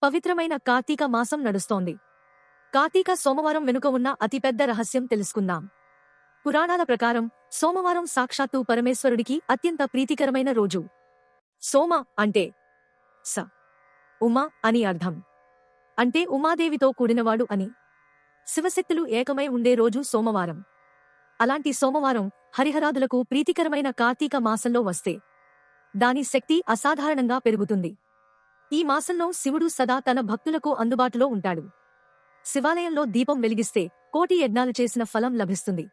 పవిత్రమైన కార్తీక మాసం నడుస్తోంది. కార్తీక సోమవారం వెనుక ఉన్న అతిపెద్ద రహస్యం తెలుసుకుందాం. పురాణాల ప్రకారం సోమవారం సాక్షాత్తు పరమేశ్వరుడికి అత్యంత ప్రీతికరమైన రోజు. సోమ అంటే స ఉమా అని అర్థం. అంటే ఉమాదేవితో కూడినవాడు అని. శివశక్తులు ఏకమై ఉండే రోజు సోమవారం. అలాంటి సోమవారం హరిహరాదులకు ప్రీతికరమైన కార్తీక మాసంలో వస్తే దాని శక్తి అసాధారణంగా పెరుగుతుంది. ఈ మాసంలో శివుడు సదా తన భక్తులకు అందుబాటులో ఉంటాడు. శివాలయంలో దీపం వెలిగిస్తే కోటి యజ్ఞాలు చేసిన ఫలం లభిస్తుంది.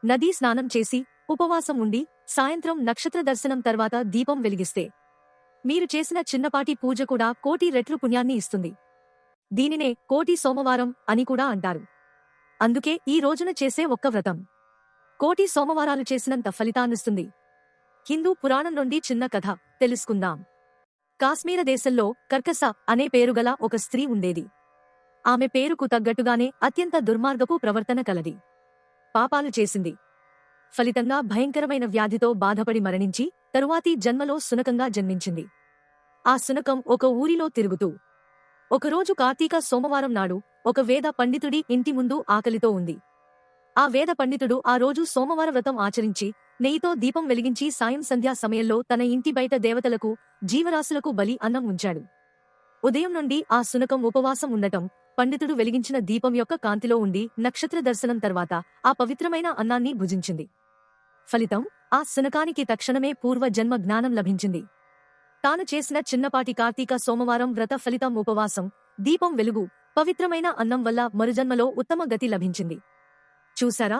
నదీ స్నానం చేసి ఉపవాసం ఉండి సాయంత్రం నక్షత్ర దర్శనం తర్వాత దీపం వెలిగిస్తే మీరు చేసిన చిన్నపాటి పూజ కూడా కోటి రెట్లు పుణ్యాన్ని ఇస్తుంది. దీనినే కోటి సోమవారం అని కూడా అంటారు. అందుకే ఈ రోజున చేసే ఒక్క వ్రతం కోటి సోమవారాలు చేసినంత ఫలితాన్నిస్తుంది. హిందూ పురాణం నుండి చిన్న కథ తెలుసుకుందాం. కాశ్మీర దేశంలో కర్కస అనే పేరుగల ఒక స్త్రీ ఉండేది. ఆమె పేరుకు తగ్గట్టుగానే అత్యంత దుర్మార్గపు ప్రవర్తన కలది. పాపాలు చేసింది. ఫలితంగా భయంకరమైన వ్యాధితో బాధపడి మరణించి తరువాతి జన్మలో శునకంగా జన్మించింది. ఆ శునకం ఒక ఊరిలో తిరుగుతూ ఒకరోజు కార్తీక సోమవారం నాడు ఒక వేద పండితుడి ఇంటి ముందు ఆకలితో ఉంది. ఆ వేద పండితుడు ఆ రోజు సోమవార వ్రతం ఆచరించి నెయ్యితో దీపం వెలిగించి సాయం సంధ్యా సమయంలో తన ఇంటి బయట దేవతలకు జీవరాశులకు బలి అన్నం ఉంచాడు. ఉదయం నుండి ఆ శునకం ఉపవాసం ఉండటం పండితుడు వెలిగించిన దీపం యొక్క కాంతిలో ఉండి నక్షత్ర దర్శనం తర్వాత ఆ పవిత్రమైన అన్నాన్ని భుజించింది. ఫలితం ఆ శునకానికి తక్షణమే పూర్వ జన్మ జ్ఞానం లభించింది. తాను చేసిన చిన్నపాటి కార్తీక సోమవారం వ్రత ఫలితం ఉపవాసం, దీపం వెలుగు, పవిత్రమైన అన్నం వల్ల మరుజన్మలో ఉత్తమ గతి లభించింది. చూశారా?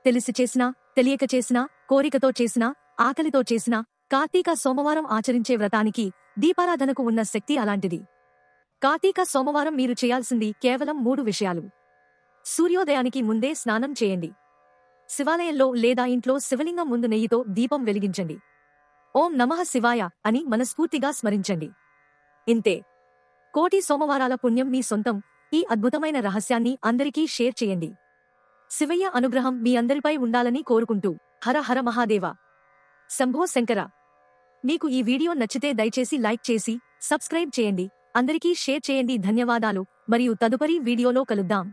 తెలిసి చేసినా, తెలియక చేసినా, కోరికతో చేసినా, ఆకలితో చేసినా కార్తీక సోమవారం ఆచరించే వ్రతానికి, దీపారాధనకు ఉన్న శక్తి అలాంటిది. కార్తీక సోమవారం మీరు చేయాల్సింది కేవలం 3 విషయాలు. సూర్యోదయానికి ముందే స్నానం చేయండి. శివాలయంలో లేదా ఇంట్లో శివలింగం ముందు నెయ్యితో దీపం వెలిగించండి. ఓం నమః శివాయ అని మనస్ఫూర్తిగా స్మరించండి. ఇంతే. కోటి సోమవారాల పుణ్యం మీ సొంతం. ఈ అద్భుతమైన రహస్యాన్ని అందరికీ షేర్ చేయండి. శివయ్య అనుగ్రహం మీ అందరిపై ఉండాలని కోరుకుంటూ హర హర మహాదేవ, శంభో శంకర. మీకు ఈ వీడియో నచ్చితే దయచేసి లైక్ చేసి సబ్స్క్రైబ్ చేయండి. అందరికీ షేర్ చేయండి. ధన్యవాదాలు. మరియు తదుపరి వీడియోలో కలుద్దాం.